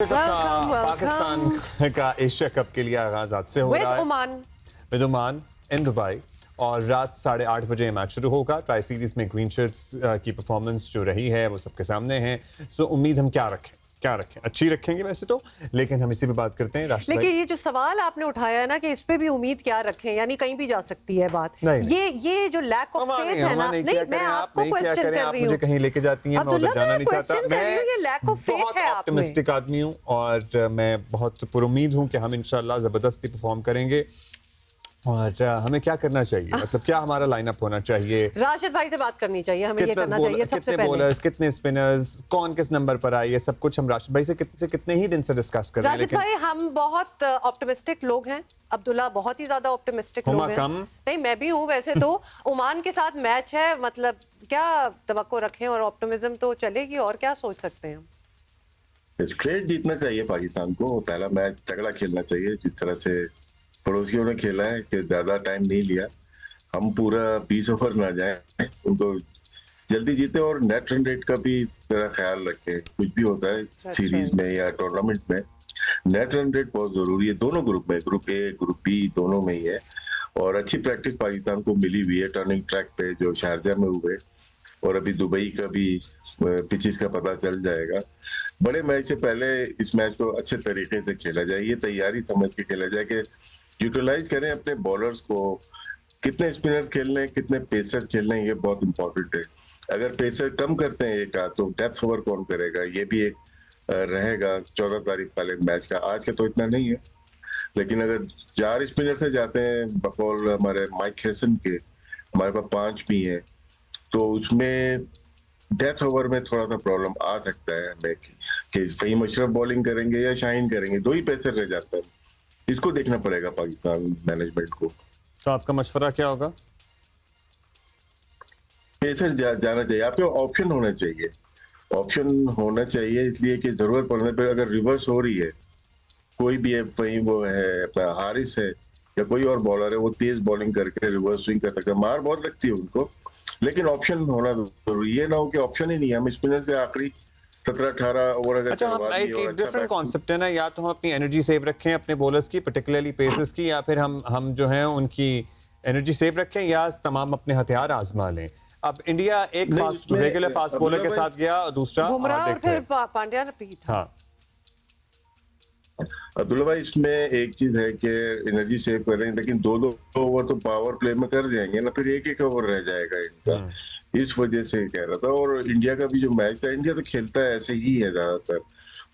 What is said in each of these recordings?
पाकिस्तान का Asia cup के लिए आगाज आज से हो रहा है विद ओमान इन दुबई और रात 8:30 बजे मैच शुरू होगा। ट्राई सीरीज में ग्रीन शर्ट्स की परफॉर्मेंस जो रही है वो सबके सामने है। सो उम्मीद हम क्या रखें अच्छी रखेंगे वैसे तो, लेकिन हम इसी पे बात करते हैं। राशिद लेकिन ये जो सवाल आपने उठाया है ना कि इस पे भी उम्मीद क्या रखें, यानी कहीं भी जा सकती है बात। ये जो लैक ऑफ फेथ है ना, नहीं मैं आपको क्वेश्चन कर रही हूँ। मुझे कहीं लेके जाती हैं, मैं उधर जाना नहीं चाहता। मैं लैक ऑफ फेथ है ऑप्टिमिस्टिक आदमी हूँ और मैं बहुत पुरुम्मीद हूँ कि हम इंशाल्लाह जबरदस्ती परफॉर्म करेंगे। और हमें क्या करना चाहिए, मतलब क्या हमारा लाइनअप होना चाहिए? राशिद भाई से बात करनी चाहिए, हमें ये करना चाहिए सबसे पहले। बॉलर्स, कितने स्पिनर्स, कौन किस नंबर पर आए, ये सब कुछ हम राशिद भाई से कितने ही दिन से डिस्कस कर रहे हैं। राशिद भाई हम बहुत ऑप्टिमिस्टिक लोग हैं, अब्दुल्ला बहुत ही ज्यादा ऑप्टिमिस्टिक लोग हैं। नहीं मैं भी हूँ वैसे तो। ओमान के साथ मैच है, मतलब क्या तवक्को रखें और ऑप्टिमिज्म तो चलेगी, और क्या सोच सकते हैं? स्ट्रेट जीतना चाहिए पाकिस्तान को, पहला मैच तगड़ा खेलना चाहिए जिस तरह से पड़ोसियों ने खेला है कि ज्यादा टाइम नहीं लिया। हम पूरा 20 ओवर ना जाए, उनको जल्दी जीते और नेट रन रेट का भी तेरा ख्याल रखें। कुछ भी होता है सीरीज में या टूर्नामेंट में, नेट रन रेट बहुत जरूरी है दोनों ग्रुप में, ग्रुप ए ग्रुप बी दोनों में ही है। और अच्छी प्रैक्टिस पाकिस्तान को मिली हुई है टर्निंग ट्रैक पे जो शारजा में हुए, और अभी दुबई का भी पिचेस का पता चल जाएगा। बड़े मैच से पहले इस मैच को अच्छे तरीके से खेला जाए, ये तैयारी समझ के खेला जाए कि यूटिलाइज करें अपने बॉलर्स को। कितने स्पिनर्स खेलने हैं, कितने पेसर खेलने हैं, ये बहुत इंपॉर्टेंट है। अगर पेसर कम करते हैं एक आध तो डेथ ओवर कौन करेगा, ये भी एक रहेगा 14 तारीख वाले मैच का। आज का तो इतना नहीं है, लेकिन अगर 4 स्पिनर से जाते हैं बकौल हमारे माइक हेसन के, हमारे पास 5 भी हैं, तो उसमें डेथ ओवर में थोड़ा सा प्रॉब्लम आ सकता है हमें कि फहीम अशरफ बॉलिंग करेंगे या शाहीन करेंगे, 2 ही पेसर रह जाते हैं। इसको देखना पड़ेगा पाकिस्तान मैनेजमेंट को। तो आपका मशवरा क्या होगा? पेसर जाना चाहिए, आपके ऑप्शन होना चाहिए। ऑप्शन होना चाहिए इसलिए कि जरूरत पड़ने पर अगर रिवर्स हो रही है, कोई भी है, वही वो है अपना हारिस है या कोई और बॉलर है, वो तेज बॉलिंग करके रिवर्स स्विंग कर सकते हैं। मार बहुत लगती है उनको, लेकिन ऑप्शन होना जरूरी। ये ना हो कि ऑप्शन ही नहीं है, हम स्पिनर से आखिरी 17-18 ओवर अगर अच्छा, हम एक डिफरेंट कॉन्सेप्ट है ना, या तो हम अपनी एनर्जी सेव रखें अपने बॉलर्स की, पर्टिकुलरली पेसर्स की, या फिर हम जो है उनकी एनर्जी सेव रखें या तमाम अपने हथियार आजमा लें। अब इंडिया एक रेगुलर फास्ट बॉलर के साथ गया और दूसरा पांड्या भी था। हाँ अब्दुल्ला भाई, इसमें एक चीज है कि एनर्जी सेव कर रहे हैं, लेकिन 2-2 ओवर तो पावर प्ले में कर जाएंगे ना, फिर एक ओवर रह जाएगा इनका। इस वजह से कह रहा था। और इंडिया का भी जो मैच था, इंडिया तो खेलता है ऐसे ही है ज्यादातर,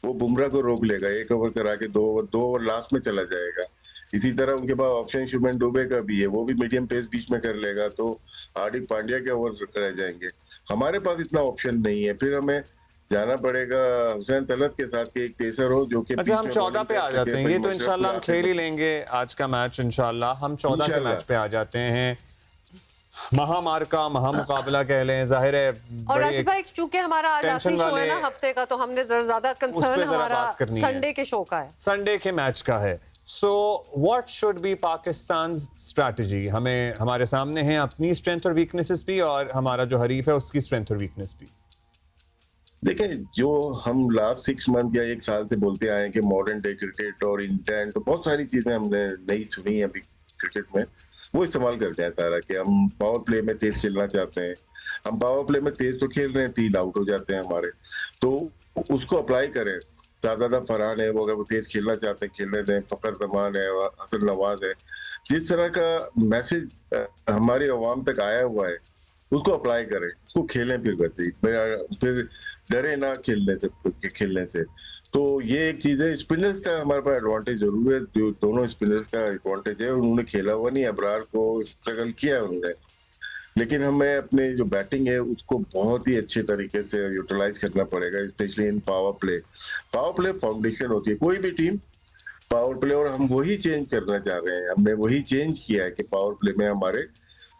वो बुमराह को रोक लेगा, 1 ओवर करा के 2 ओवर लास्ट में चला जाएगा। इसी तरह उनके पास ऑप्शन शुभमन दुबे का भी है, वो भी मीडियम पेस बीच में कर लेगा, तो हार्दिक पांड्या के ओवर रह जाएंगे। हमारे पास इतना ऑप्शन नहीं है, फिर हमें जाना पड़ेगा हुसैन तलत के साथ के एक पेसर हो जो कि। अच्छा, हम 14 पे आ जाते हैं, ये तो इंशाल्लाह हम खेल ही लेंगे आज का मैच। इंशाल्लाह हम 14 के मैच पे आ जाते हैं। महामार्का महामुकाबला कह लें, जाहिर है। और राशिद भाई चूंकि हमारा आज आखिरी शो है ना हफ्ते का, तो हमने ज्यादा कंसर्न हमारा संडे के शो का है, संडे के मैच का है। So what should be Pakistan strategy? हमें हमारे सामने है अपनी स्ट्रेंथ और वीकनेसेस भी, और हमारा जो हरीफ है उसकी स्ट्रेंथ और वीकनेस भी। देखिए, जो हम लास्ट 6 मंथ या 1 साल से बोलते आए हैं कि मॉडर्न डे क्रिकेट और इंटेंट, तो बहुत सारी चीजें हमने नहीं सुनी है अभी क्रिकेट में, वो इस्तेमाल करते हैं सारा कि हम पावर प्ले में तेज खेलना चाहते हैं। हम पावर प्ले में तेज तो खेल रहे हैं, 3 आउट हो जाते हैं हमारे, तो उसको अप्लाई करें। शाहजादा फरहान है, वो अगर वो तेज खेलना चाहते हैं खेलने दें। फखर जमान है, हसन नवाज है। जिस तरह का मैसेज हमारी अवाम तक आया हुआ है उसको अप्लाई करें, उसको खेलें, फिर वैसे फिर डरे ना खेलने से। तो ये एक चीज है। स्पिनर्स का हमारे पास एडवांटेज जरूर है, जो दोनों स्पिनर्स का एडवांटेज है। उन्होंने खेला हुआ नहीं, अबरार को स्ट्रगल किया उन्होंने, लेकिन हमें अपने जो बैटिंग है उसको बहुत ही अच्छे तरीके से यूटिलाइज करना पड़ेगा, specially in power play. Power play foundation होती है कोई भी टीम, पावर प्ले, और हम वही चेंज करना चाह रहे हैं। हमने वही चेंज किया है कि पावर प्ले में हमारे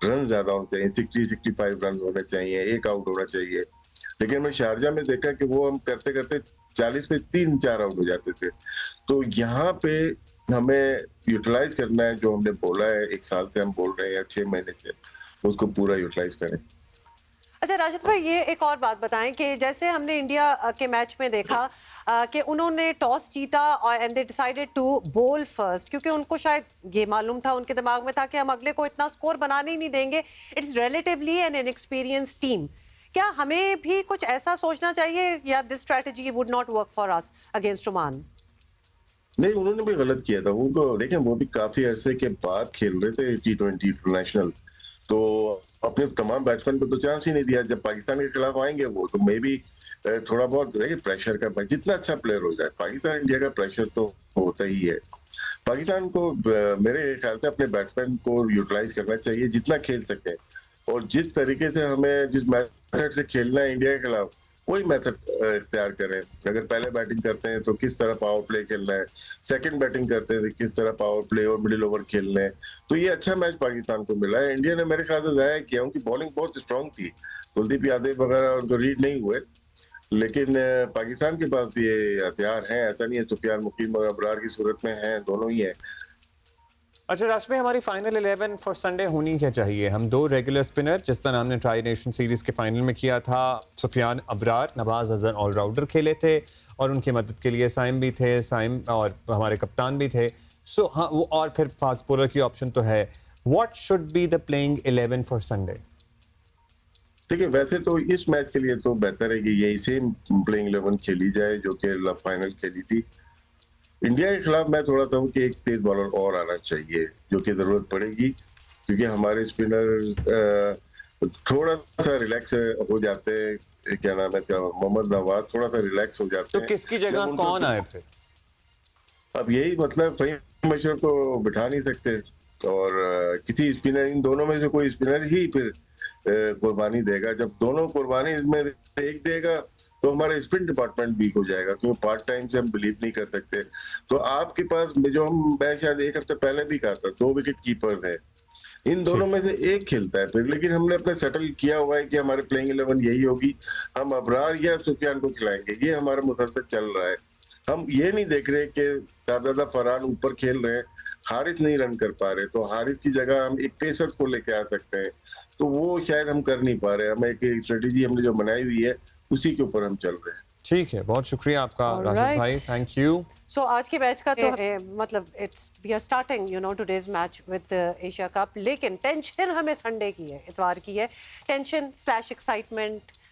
रन ज्यादा होने चाहिए, 60-65 रन होने चाहिए, 1 आउट होना चाहिए। लेकिन मैं शारजा में देखा कि वो हम करते करते 40 पे 3-4 आउट हो जाते थे। तो यहाँ पे हमें यूटिलाइज करना है जो हमने बोला है, 1 साल से हम बोल रहे हैं या 6 महीने से, उसको पूरा यूटिलाइज करें। अच्छा राशिद भाई, ये एक और बात बताएं कि जैसे हमने इंडिया के मैच में देखा कि उन्होंने टॉस जीता और एंड दे डिसाइडेड टू बोल फर्स्ट, क्योंकि उनको शायद ये मालूम था, उनके दिमाग में था कि हम अगले को इतना स्कोर बनाने ही नहीं देंगे, it's relatively an inexperience team. क्या हमें भी कुछ ऐसा सोचना चाहिए या this strategy would not work for us against Oman? नहीं, उन्होंने भी गलत किया था। उनको देखें, वो भी काफी अरसे के बाद खेल रहे थे T20 इंटरनेशनल, तो अपने तमाम बैट्समैन को तो चांस ही नहीं दिया। जब पाकिस्तान के खिलाफ आएंगे वो तो मे भी थोड़ा बहुत देखिए प्रेशर का, जितना अच्छा प्लेयर हो जाए, पाकिस्तान इंडिया का प्रेशर तो होता ही है। पाकिस्तान को मेरे ख्याल से अपने बैट्समैन को यूटिलाइज करना चाहिए जितना खेल सके, और जिस तरीके से हमें जिस मेथड से खेलना है इंडिया के खिलाफ वही मेथड इख्तियार करें। अगर पहले बैटिंग करते हैं तो किस तरह पावर प्ले खेलना है, सेकंड बैटिंग करते हैं तो किस तरह पावर प्ले और मिडिल ओवर खेलना है। तो ये अच्छा मैच पाकिस्तान को मिला है। इंडिया ने मेरे ख्याल से जाया किया, उनकी बॉलिंग बहुत स्ट्रांग थी, कुलदीप यादव वगैरह उनको रीड नहीं हुए, लेकिन पाकिस्तान के पास भी ये हथियार हैं। ऐसा नहीं है सुफियान मुकीम और अबरार की सूरत में हैं, दोनों ही हैं। अच्छा राज भाई, हमारी फाइनल 11 फॉर संडे होनी क्या चाहिए? हम 2 रेगुलर स्पिनर, जिस तरह हमने ट्राई नेशन सीरीज के फाइनल में किया था, सुफियान अबरार, नवाज अजहर ऑलराउंडर खेले थे और उनकी मदद के लिए साइम भी थे, साइम और हमारे कप्तान भी थे। सो हाँ, वो और फिर फास्ट बॉलर की ऑप्शन तो है। What should be the playing 11 for Sunday? देखिए, वैसे तो इस मैच के लिए तो बेहतर है कि यही सेम प्लेइंग 11 खेली जाए जो कि फाइनल खेली थी। इंडिया के खिलाफ मैं थोड़ा सा हूँ कि एक तेज बॉलर और आना चाहिए, जो कि जरूरत पड़ेगी, क्योंकि हमारे स्पिनर थोड़ा सा रिलैक्स हो जाते हैं। क्या नाम है, मोहम्मद नवाज थोड़ा सा रिलैक्स हो जाते हैं। तो किसकी जगह कौन आए फिर? अब यही मतलब फहीम अशरफ को बिठा नहीं सकते, और किसी स्पिनर, इन दोनों में से कोई स्पिनर ही फिर कुर्बानी देगा। जब दोनों कुर्बानी में एक देगा तो हमारा स्पिन डिपार्टमेंट वीक हो जाएगा, क्योंकि पार्ट टाइम से हम बिलीव नहीं कर सकते। तो आपके पास जो मैं शायद एक हफ्ते पहले भी कहा था, 2 विकेट कीपर्स है, इन दोनों में से एक खेलता है फिर। लेकिन हमने अपने सेटल किया हुआ है कि हमारे प्लेइंग 11 यही होगी, हम अबरार या सुफियान को खिलाएंगे, ये हमारा मुसलसल चल रहा है। हम ये नहीं देख रहे कि साहबजादा फरहान ऊपर खेल रहे हैं, हारिस नहीं रन कर पा रहे, तो हारिस की जगह हम एक पेसर को लेके आ सकते हैं, तो वो शायद हम कर नहीं पा रहे। हमें एक स्ट्रेटेजी हमने जो बनाई हुई है उसी के ऊपर हम चल रहे हैं। ठीक है, बहुत शुक्रिया आपका राशिद भाई, थैंक यू। सो आज के मैच का तो मतलब it's we are starting today's match with Asia Cup, लेकिन टेंशन हमें संडे की है, इतवार की है। Tension / excitement